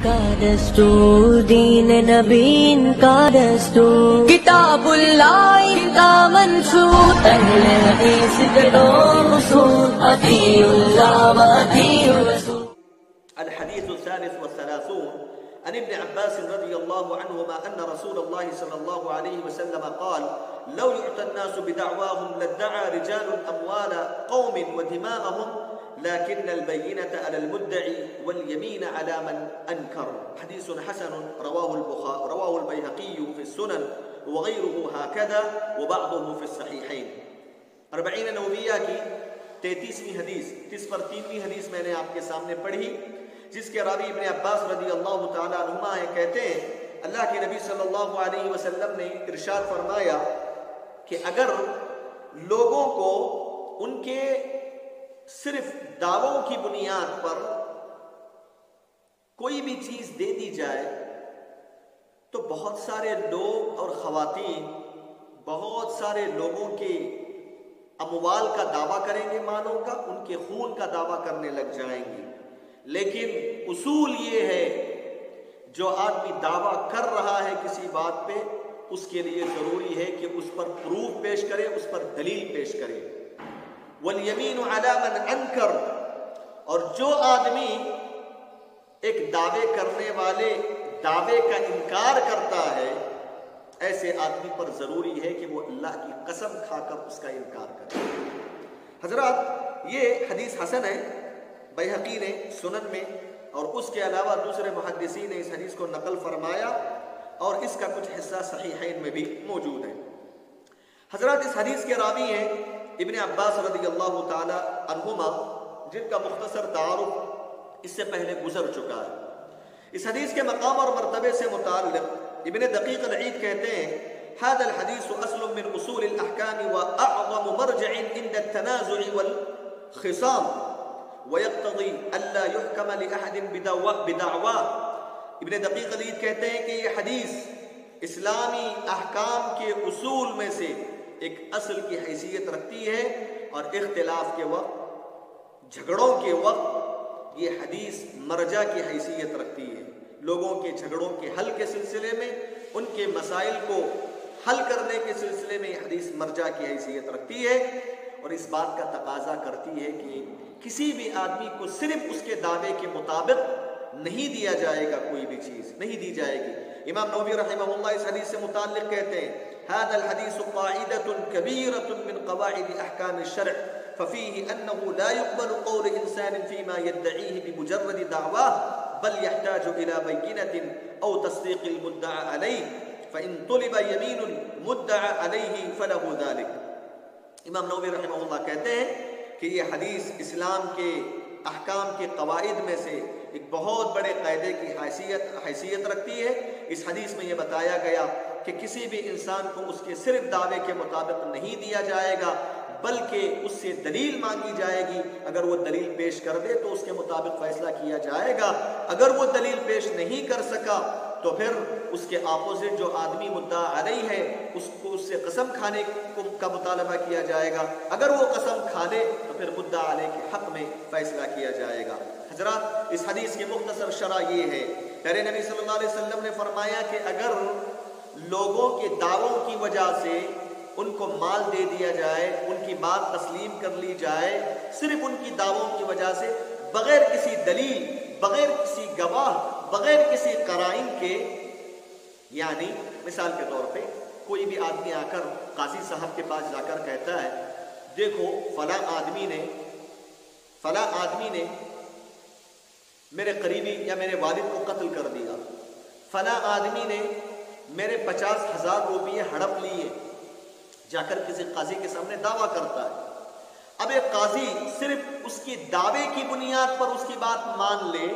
کا دستور، دین نبی کا دستور، کتاب اللہ کا منشور، اہل حدیث کے دو اصول، اطیعوا اللہ و اطیعوا الرسول۔ الحديث الثالث والثلاثون عن ابن عباس رضي الله عنهما أن رسول الله صلى الله عليه وسلم قال: لو يعطى الناس بدعواهم لادعى رجال أموال قوم ودماءهم لكن البينة على المدعي واليمين على من أنكر. حديث حسن رواه البيهقي في السنن وغيره هكذا وبعضه في الصحيحين. 40 نوویہ کی 33ویں حدیث، جس پر 3ویں حدیث میں نے آپ کے سامنے پڑھی، جس کے راوی ابن عباس رضی اللہ تعالیٰ عنہما ہے، کہتے ہیں اللہ کے نبی صلی اللہ علیہ وسلم نے ارشاد فرمایا کہ اگر لوگوں کو ان کے صرف دعووں کی بنیاد پر کوئی بھی چیز دے دی جائے تو بہت سارے لوگ اور خواتین بہت سارے لوگوں کے اموال کا دعویٰ کریں گے، مالوں کا، ان کے خون کا دعویٰ کرنے لگ جائیں گے۔ لیکن اصول یہ ہے جو آدمی دعویٰ کر رہا ہے کسی بات پہ، اس کے لیے ضروری ہے کہ اس پر پروف پیش کرے، اس پر دلیل پیش کرے۔ والیمین علی من انکر، اور جو آدمی ایک دعوے کرنے والے دعوے کا انکار کرتا ہے، ایسے آدمی پر ضروری ہے کہ وہ اللہ کی قسم کھا کر اس کا انکار کرے۔ حضرات، یہ حدیث حسن ہے، بیہقی نے سنن میں اور اس کے علاوہ دوسرے محدثین نے اس حدیث کو نقل فرمایا، اور اس کا کچھ حصہ صحیحین میں بھی موجود ہے۔ حضرات، اس حدیث کے راوی ہیں ابن عباس رضی اللہ تعالی عنہما، جن کا مختصر تعارف اس سے پہلے گزر چکا ہے۔ اس حدیث کے مقام اور مرتبے سے متعلق ابن دقیق العید کہتے ہیں: هذا الحديث اصل من اصول الاحکام واعظم مرجع عند التنازع والخصام ويقتضي الا يحكم لاحد بدعواه۔ ابن دقیق العید کہتے ہیں کہ یہ حدیث اسلامی احکام کے اصول میں سے ایک اصل کی حیثیت رکھتی ہے، اور اختلاف کے وقت، جھگڑوں کے وقت یہ حدیث مرجع کی حیثیت رکھتی ہے۔ لوگوں کے جھگڑوں کے حل کے سلسلے میں، ان کے مسائل کو حل کرنے کے سلسلے میں یہ حدیث مرجع کی حیثیت رکھتی ہے، اور اس بات کا تقاضا کرتی ہے کہ کسی بھی آدمی کو صرف اس کے دعوے کے مطابق نہیں دیا جائے گا، کوئی بھی چیز نہیں دی جائے گی۔ امام نووی رحمہ اللہ اس حدیث سے متعلق کہتے ہیں: هذا الحديث قاعدة كبيرة من قواعد أحكام الشرع ففيه أنه لا يقبل قول إنسان فيما يدعيه بمجرد دعواه بل يحتاج إلى بينة أو تصديق المدعى عليه فإن طلب يمين المدعى عليه فله ذلك۔ امام نووی رحمہ اللہ کہتے ہیں کہ یہ حدیث اسلام کے احکام کے قواعد میں سے ایک بہت بڑے قاعدے کی حیثیت رکھتی ہے۔ اس حدیث میں یہ بتایا گیا کہ کسی بھی انسان کو اس کے صرف دعوے کے مطابق نہیں دیا جائے گا، بلکہ اس سے دلیل مانگی جائے گی۔ اگر وہ دلیل پیش کر دے تو اس کے مطابق فیصلہ کیا جائے گا، اگر وہ دلیل پیش نہیں کر سکا تو پھر اس کے اپوزٹ جو آدمی مدعا علیہ ہے اس کو اس سے قسم کھانے کا مطالبہ کیا جائے گا، اگر وہ قسم کھا لے تو پھر مدعا علیہ کے حق میں فیصلہ کیا جائے گا۔ حضرات، اس حدیث کی مختصر شرح یہ ہے، پیارے نبی صلی اللہ علیہ وسلم نے فرمایا کہ اگر لوگوں کے دعووں کی وجہ سے ان کو مال دے دیا جائے، ان کی بات تسلیم کر لی جائے، صرف ان کی دعووں کی وجہ سے، بغیر کسی دلیل، بغیر کسی گواہ، بغیر کسی قرائن کے، یعنی مثال کے طور پہ کوئی بھی آدمی آ کر قاضی صاحب کے پاس جا کر کہتا ہے: دیکھو فلاں آدمی نے میرے قریبی یا میرے والد کو قتل کر دیا، فلاں آدمی نے میرے 50,000 روپیے ہڑپ لیے، جا کر کسی قاضی کے سامنے دعویٰ کرتا ہے۔ اب ایک قاضی صرف اس کی دعوے کی بنیاد پر اس کی بات مان لے،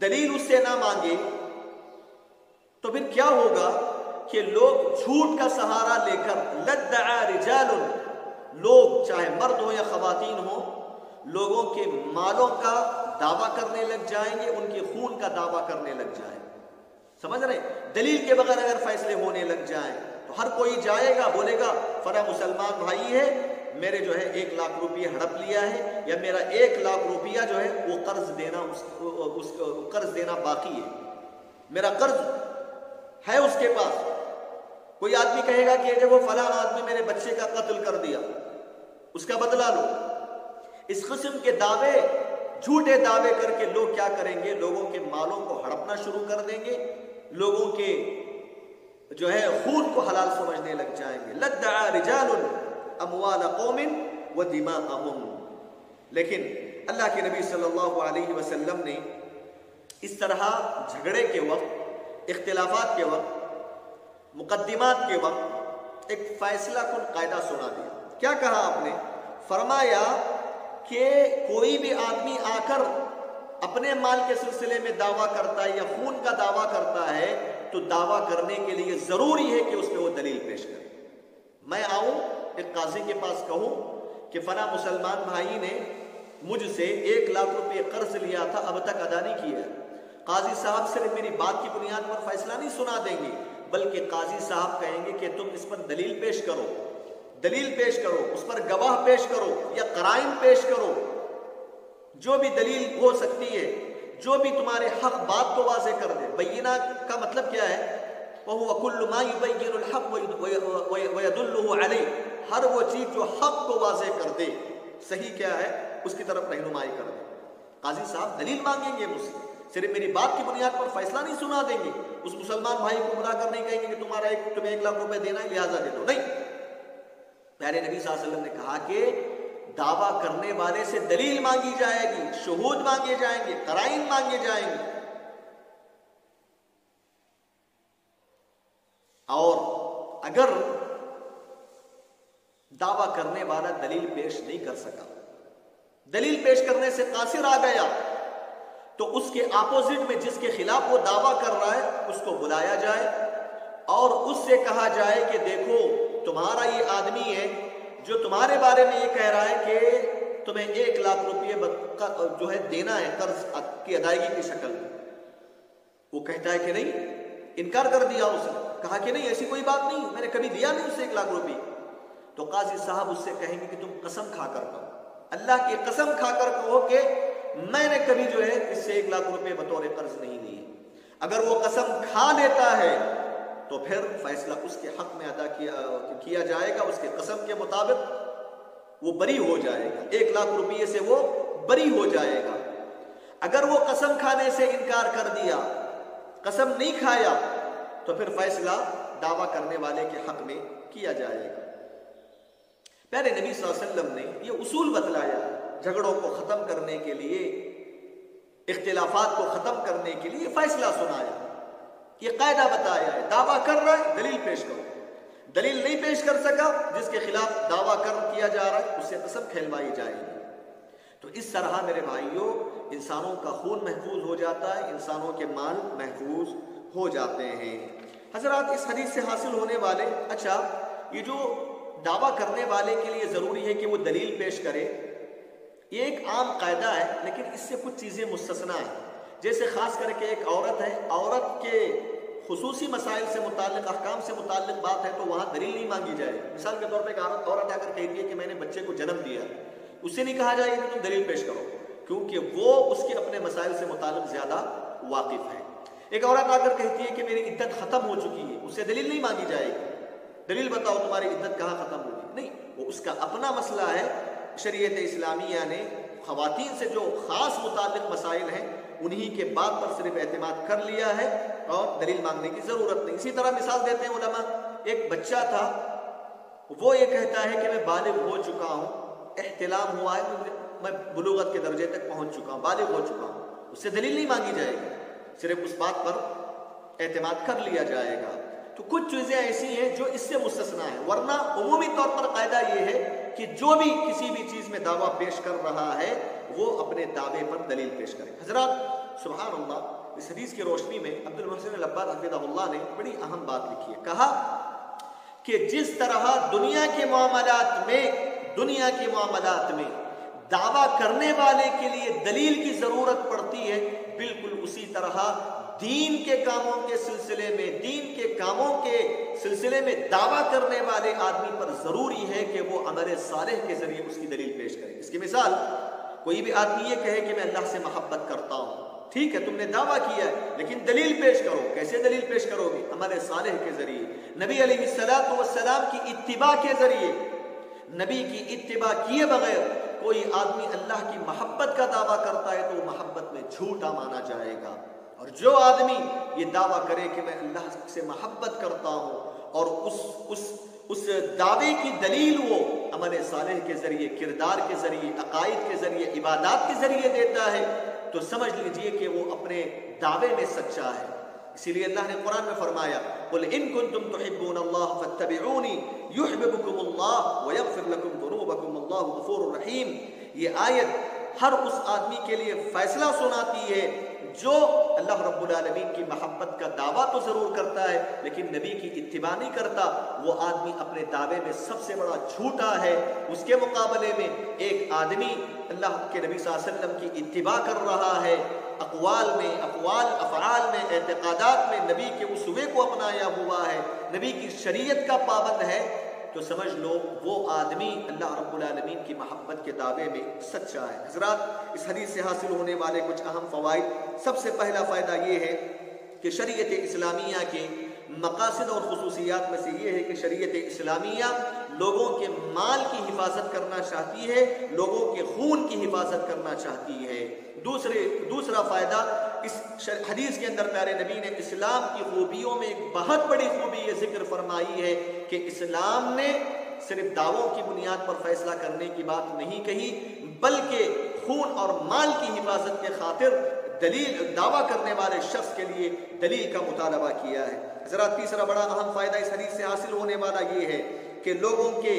دلیل اس سے نہ مانگے، تو پھر کیا ہوگا کہ لوگ جھوٹ کا سہارا لے کر لدعا رجال، لوگ چاہے مرد ہو یا خواتین ہو، لوگوں کے مالوں کا دعویٰ کرنے لگ جائیں گے، ان کے خون کا دعویٰ کرنے لگ جائیں۔ سمجھ رہے؟ دلیل کے بغیر اگر فیصلے ہونے لگ جائیں تو ہر کوئی جائے گا، بولے گا فلاں مسلمان بھائی ہے، میرے جو ہے 1 لاکھ روپیہ ہڑپ لیا ہے، یا میرا 1 لاکھ روپیہ جو ہے وہ قرض دینا باقی ہے، میرا قرض ہے اس کے پاس۔ کوئی آدمی کہے گا کہ وہ فلاں آدمی میرے بچے کا قتل کر دیا، اس کا بدلہ لو۔ اس قسم کے دعوے، جھوٹے دعوے کر کے لوگ کیا کریں گے؟ لوگوں کے مالوں کو ہڑپنا شروع کر دیں گے، لوگوں کے جو ہے خون کو حلال سمجھنے لگ جائیں گے۔ لَدَّعَا رِجَالٌ أَمْوَالَ قَوْمٍ وَدِمَاءَهُمْ۔ لیکن اللہ کے نبی صلی اللہ علیہ وسلم نے اس طرح جھگڑے کے وقت، اختلافات کے وقت، مقدمات کے وقت ایک فیصلہ کن قاعدہ سنا دیا۔ کیا کہا آپ نے؟ فرمایا کہ کوئی بھی آدمی آ کر اپنے مال کے سلسلے میں دعویٰ کرتا ہے یا خون کا دعویٰ کرتا ہے تو دعویٰ کرنے کے لیے ضروری ہے کہ اس پہ وہ دلیل پیش کرے۔ میں آؤں ایک قاضی کے پاس کہوں کہ فلاں مسلمان بھائی نے مجھ سے 1 لاکھ روپے قرض لیا تھا، اب تک ادا نہیں کیا۔ قاضی صاحب صرف میری بات کی بنیاد پر فیصلہ نہیں سنا دیں گے، بلکہ قاضی صاحب کہیں گے کہ تم اس پر دلیل پیش کرو، دلیل پیش کرو، اس پر گواہ پیش کرو یا قرائن پیش کرو، جو بھی دلیل ہو سکتی ہے، جو بھی تمہارے حق بات کو واضح کر دے۔ بینہ کا مطلب کیا ہے؟ وَهُوَ كُلُّ مَا يُبَيِّنُ الْحَقَّ وَيَدُلُّهُ عَلَيْهِ، ہر وہ چیز جو حق کو واضح کر دے، صحیح کیا ہے اس کی طرف رہنمائی کر دے۔ قاضی صاحب دلیل مانگیں گے مجھ سے، صرف میری بات کی بنیاد پر فیصلہ نہیں سنا دیں گے۔ اس مسلمان بھائی کو بلا کر نہیں کہیں گے کہ تمہیں 1 لاکھ روپے دینا ہے لہٰذا دے دو، نہیں۔ پیارے نبی صلی اللہ علیہ وسلم نے کہا کہ دعویٰ کرنے والے سے دلیل مانگی جائے گی، شہود مانگے جائیں گے، قرائن مانگے جائیں گے، اور اگر دعویٰ کرنے والا دلیل پیش نہیں کر سکا، دلیل پیش کرنے سے قاصر آ گیا، تو اس کے اپوزٹ میں جس کے خلاف وہ دعویٰ کر رہا ہے اس کو بلایا جائے اور اس سے کہا جائے کہ دیکھو تمہارا یہ آدمی ہے جو تمہارے بارے میں یہ کہہ رہا ہے کہ تمہیں 1 لاکھ روپے جو ہے دینا ہے قرض کی ادائیگی کی شکل میں۔ وہ کہتا ہے کہ نہیں، انکار کر دیا، اس نے کہا کہ نہیں ایسی کوئی بات نہیں، میں نے کبھی دیا نہیں اسے 1 لاکھ روپے۔ تو قاضی صاحب اس سے کہیں گے کہ تم قسم کھا کر کہو، اللہ کی قسم کھا کر کہو کہ میں نے کبھی جو ہے اس سے 1 لاکھ روپے بطور قرض نہیں لیے۔ اگر وہ قسم کھا لیتا ہے تو پھر فیصلہ اس کے حق میں ادا کیا جائے گا، اس کے قسم کے مطابق وہ بری ہو جائے گا، 1 لاکھ روپے سے وہ بری ہو جائے گا۔ اگر وہ قسم کھانے سے انکار کر دیا، قسم نہیں کھایا، تو پھر فیصلہ دعویٰ کرنے والے کے حق میں کیا جائے گا۔ پیارے نبی صلی اللہ علیہ وسلم نے یہ اصول بتلایا جھگڑوں کو ختم کرنے کے لیے، اختلافات کو ختم کرنے کے لیے فیصلہ سنایا، یہ قاعدہ بتایا ہے۔ دعویٰ کر رہا ہے دلیل پیش کرو، دلیل نہیں پیش کر سکا جس کے خلاف دعویٰ کیا جا رہا ہے اس سے قسم کھلوائی جائے گی۔ تو اس طرح میرے بھائیوں انسانوں کا خون محفوظ ہو جاتا ہے، انسانوں کے مال محفوظ ہو جاتے ہیں۔ حضرات اس حدیث سے حاصل ہونے والے، اچھا یہ جو دعویٰ کرنے والے کے لیے ضروری ہے کہ وہ دلیل پیش کرے، یہ ایک عام قاعدہ ہے، لیکن اس سے کچھ چیزیں مستثنا ہیں۔ جیسے خاص کر کے ایک عورت ہے، عورت کے خصوصی مسائل سے متعلق، احکام سے متعلق بات ہے تو وہاں دلیل نہیں مانگی جائے۔ مثال کے طور پہ ایک عورت اگر کہتی ہے کہ میں نے بچے کو جنم دیا، اس سے نہیں کہا جائے کہ تم دلیل پیش کرو، کیونکہ وہ اس کے اپنے مسائل سے متعلق زیادہ واقف ہے۔ ایک عورت آ کر کہتی ہے کہ میری عدت ختم ہو چکی ہے، اس سے دلیل نہیں مانگی جائے گی، دلیل بتاؤ تمہاری عدت کہاں ختم ہوگی، نہیں، وہ اس کا اپنا مسئلہ ہے۔ شریعت اسلامیہ نے خواتین سے جو خاص متعلق مسائل ہیں انہی کے بات پر صرف اعتماد کر لیا ہے اور دلیل مانگنے کی ضرورت نہیں۔ اسی طرح مثال دیتے ہیں علماء، ایک بچہ تھا، وہ یہ کہتا ہے کہ میں بالغ ہو چکا ہوں، احتلام ہوا ہے، میں بلوغت کے درجے تک پہنچ چکا ہوں، بالغ ہو چکا ہوں، اس سے دلیل نہیں مانگی جائے گی، صرف اس بات پر اعتماد کر لیا جائے گا۔ تو کچھ چیزیں ایسی ہیں جو اس سے مستثنا ہیں، ورنہ عمومی طور پر قاعدہ یہ ہے کہ جو بھی کسی بھی چیز میں دعویٰ پیش کر رہا ہے وہ اپنے دعوے پر دلیل پیش کرے۔ حضرات سبحان اللہ، اس حدیث کی روشنی میں عبد المحسن العباد حفظہ اللہ نے بڑی اہم بات لکھی ہے، کہا کہ جس طرح دنیا کے معاملات میں دعویٰ کرنے والے کے لیے دلیل کی ضرورت پڑتی ہے، بالکل اسی طرح دین کے کاموں کے سلسلے میں، دین کے کاموں کے سلسلے میں دعویٰ کرنے والے آدمی پر ضروری ہے کہ وہ عمل صالح کے ذریعے اس کی دلیل پیش کرے۔ اس کی مثال، کوئی بھی آدمی یہ کہے کہ میں اللہ سے محبت کرتا ہوں، ٹھیک ہے، تم نے دعویٰ کیا ہے، لیکن دلیل پیش کرو۔ کیسے دلیل پیش کرو گے؟ عمل صالح کے ذریعے، نبی علیہ السلام کی اتباع کے ذریعے۔ نبی کی اتباع کیے بغیر کوئی آدمی اللہ کی محبت کا دعویٰ کرتا ہے تو وہ محبت میں جھوٹا مانا جائے گا۔ اور جو آدمی یہ دعویٰ کرے کہ میں اللہ سے محبت کرتا ہوں اور اس دعوے کی دلیل وہ عمل صالح کے ذریعے، کردار کے ذریعے، عقائد کے ذریعے، عبادات کے ذریعے دیتا ہے، تو سمجھ لیجئے کہ وہ اپنے دعوے میں سچا ہے۔ اسی لیے اللہ نے قرآن میں فرمایا قُلْ إِن كُنتُمْ تُحِبُّونَ اللَّهَ فَاتَّبِعُونِي يُحْبِبْكُمُ اللَّهُ وَيَغْفِرْ لَكُمْ ذُنُوبَكُمْ وَاللَّهُ غَفُورٌ رَحِيمٌ۔ یہ آیت ہر اس آدمی کے لیے فیصلہ سناتی ہے جو اللہ رب العالمین کی محبت کا دعویٰ تو ضرور کرتا ہے لیکن نبی کی اتباع نہیں کرتا، وہ آدمی اپنے دعوے میں سب سے بڑا جھوٹا ہے۔ اس کے مقابلے میں ایک آدمی اللہ کے نبی صلی اللہ علیہ وسلم کی اتباع کر رہا ہے، اقوال میں، افعال میں، اعتقادات میں نبی کے اسوے کو اپنایا ہوا ہے، نبی کی شریعت کا پابند ہے، تو سمجھ لو وہ آدمی اللہ رب العالمین کی محبت کے دعوے میں سچا ہے۔ حضرات، اس حدیث سے حاصل ہونے والے کچھ اہم فوائد، سب سے پہلا فائدہ یہ ہے کہ شریعت اسلامیہ کے مقاصد اور خصوصیات میں سے یہ ہے کہ شریعت اسلامیہ لوگوں کے مال کی حفاظت کرنا چاہتی ہے، لوگوں کے خون کی حفاظت کرنا چاہتی ہے۔ دوسرا فائدہ، اس حدیث کے اندر پیارے نبی نے اسلام کی خوبیوں میں ایک بہت بڑی خوبی یہ ذکر فرمائی ہے کہ اسلام نے صرف دعووں کی بنیاد پر فیصلہ کرنے کی بات نہیں کہی، بلکہ خون اور مال کی حفاظت کے خاطر دعویٰ کرنے والے شخص کے لیے دلیل کا مطالبہ کیا ہے۔ حضرات، تیسرا بڑا اہم فائدہ اس حدیث سے حاصل ہونے والا یہ ہے کہ لوگوں کے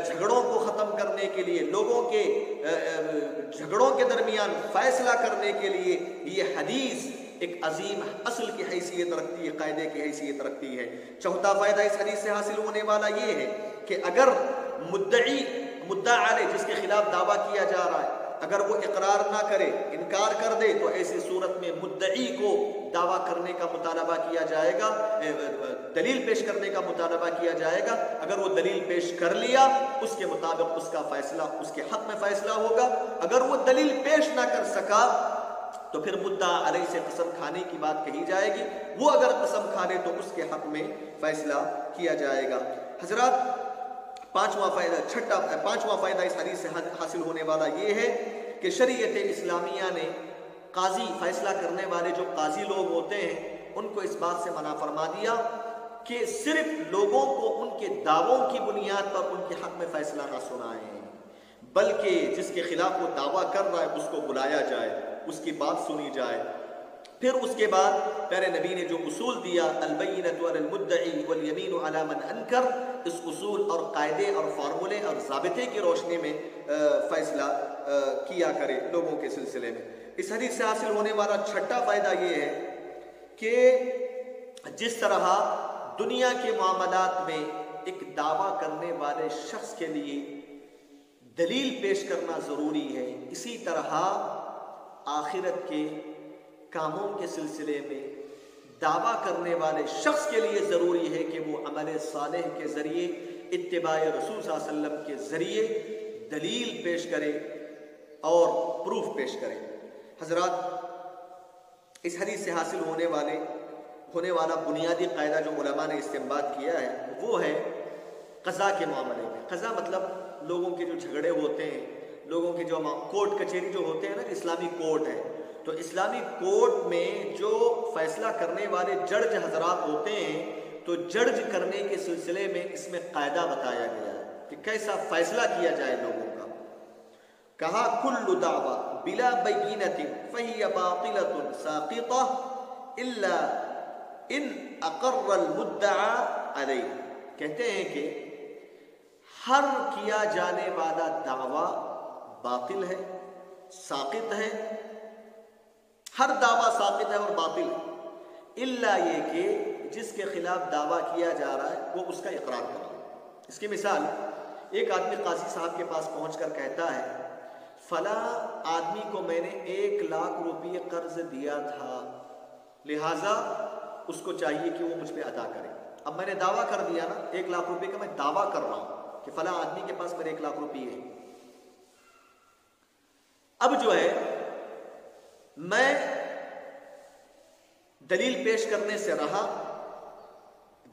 جھگڑوں کو ختم کرنے کے لیے، لوگوں کے جھگڑوں کے درمیان فیصلہ کرنے کے لیے یہ حدیث ایک عظیم اصل کی حیثیت رکھتی ہے، قاعدے کی حیثیت رکھتی ہے۔ چوتھا فائدہ اس حدیث سے حاصل ہونے والا یہ ہے کہ اگر مدعا علیہ، جس کے خلاف دعویٰ کیا جا رہا ہے، اگر وہ اقرار نہ کرے، انکار کر دے، تو ایسی صورت میں مدعی کو دعویٰ کرنے کا مطالبہ کیا جائے گا، دلیل پیش کرنے کا مطالبہ کیا جائے گا۔ اگر وہ دلیل پیش کر لیا، اس کے مطابق اس کا فیصلہ اس کے حق میں فیصلہ ہوگا۔ اگر وہ دلیل پیش نہ کر سکا تو پھر مدعا علیہ سے قسم کھانے کی بات کہی جائے گی، وہ اگر قسم کھا لے تو اس کے حق میں فیصلہ کیا جائے گا۔ حضرات، پانچواں فائدہ اس حدیث سے حاصل ہونے والا یہ ہے کہ شریعت اسلامیہ نے قاضی، فیصلہ کرنے والے جو قاضی لوگ ہوتے ہیں، ان کو اس بات سے منع فرما دیا کہ صرف لوگوں کو ان کے دعووں کی بنیاد پر ان کے حق میں فیصلہ نہ سنائیں، بلکہ جس کے خلاف وہ دعویٰ کر رہا ہے اس کو بلایا جائے، اس کی بات سنی جائے۔ پھر اس کے بعد پیارے نبی نے جو اصول دیا، البینۃ علی المدعی والیمین علی من انکر، اس اصول اور قاعدے اور فارمولے اور ضابطے کی روشنی میں فیصلہ کیا کرے لوگوں کے سلسلے میں۔ اس حدیث سے حاصل ہونے والا چھٹا فائدہ یہ ہے کہ جس طرح دنیا کے معاملات میں ایک دعویٰ کرنے والے شخص کے لیے دلیل پیش کرنا ضروری ہے، اسی طرح آخرت کے کاموں کے سلسلے میں دعویٰ کرنے والے شخص کے لیے ضروری ہے کہ وہ عمل صالح کے ذریعے، اتباع رسول صلی اللہ علیہ وسلم کے ذریعے دلیل پیش کرے اور پروف پیش کرے۔ حضرات، اس حدیث سے حاصل ہونے والا بنیادی قاعدہ جو علماء نے استنباط کیا ہے وہ ہے قضاء کے معاملے میں۔ قضاء مطلب لوگوں کے جو جھگڑے ہوتے ہیں، لوگوں کے جو کورٹ کچہری جو ہوتے ہیں نا، اسلامی کورٹ ہے، تو اسلامی کورٹ میں جو فیصلہ کرنے والے جج حضرات ہوتے ہیں، تو جج کرنے کے سلسلے میں اس میں قاعدہ بتایا گیا ہے کہ کیسا فیصلہ کیا جائے لوگوں کا۔ کہا کل دعوی بلا بینۃ فہی باطلۃ ساقطہ الا ان اقر المدعا علیہ۔ کہتے ہیں کہ ہر کیا جانے والا دعویٰ باطل ہے، ساقط ہے، ہر دعویٰ ساقط ہے اور باطل ہے، الا یہ کہ جس کے خلاف دعویٰ کیا جا رہا ہے وہ اس کا اقرار کر رہا ہے۔ اس کی مثال، ایک آدمی قاضی صاحب کے پاس پہنچ کر کہتا ہے فلاں آدمی کو میں نے 1 لاکھ روپے قرض دیا تھا، لہٰذا اس کو چاہیے کہ وہ مجھ پہ ادا کرے۔ اب میں نے دعویٰ کر دیا نا، 1 لاکھ روپے کا میں دعویٰ کر رہا ہوں کہ فلاں آدمی کے پاس میرے 1 لاکھ روپے ہے۔ اب جو ہے میں دلیل پیش کرنے سے رہا،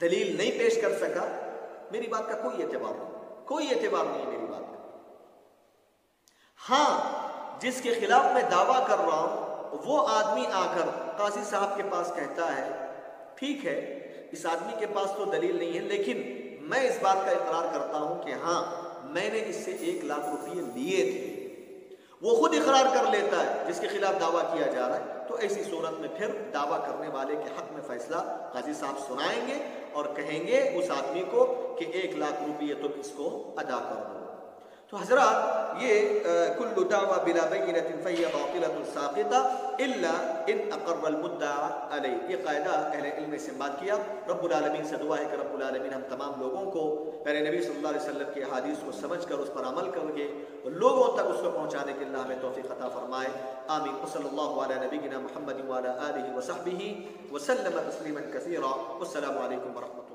دلیل نہیں پیش کر سکا، میری بات کا کوئی اعتبار نہیں، کوئی اعتبار نہیں ہے میری بات کا۔ ہاں، جس کے خلاف میں دعویٰ کر رہا ہوں وہ آدمی آ کر قاضی صاحب کے پاس کہتا ہے ٹھیک ہے اس آدمی کے پاس تو دلیل نہیں ہے، لیکن میں اس بات کا اقرار کرتا ہوں کہ ہاں میں نے اس سے 1 لاکھ روپے لیے تھے، وہ خود اقرار کر لیتا ہے جس کے خلاف دعویٰ کیا جا رہا ہے، تو ایسی صورت میں پھر دعویٰ کرنے والے کے حق میں فیصلہ قاضی صاحب سنائیں گے اور کہیں گے اس آدمی کو کہ 1 لاکھ روپے تم اس کو ادا کر دو۔ تو حضرات یہ کل دعویٰ بلا بینۃ فہی باطلۃ ساقطہ الا ان اقر المدعی علیہ، یہ قاعدہ اہل علم نے استنباط کیا۔ رب العالمین سے دعا ہے کہ رب العالمین ہم تمام لوگوں کو پیارے نبی صلی اللہ علیہ وسلم کی احادیث کو سمجھ کر اس پر عمل کر کے لوگوں تک اس کو پہنچانے کے اللہ ہمیں توفیق عطا فرمائے، آمین۔ وصلی اللہ علی نبینا محمد وعلی آلہ وصحبہ وسلم تسلیما کثیرا، والسلام علیکم ورحمۃ اللہ۔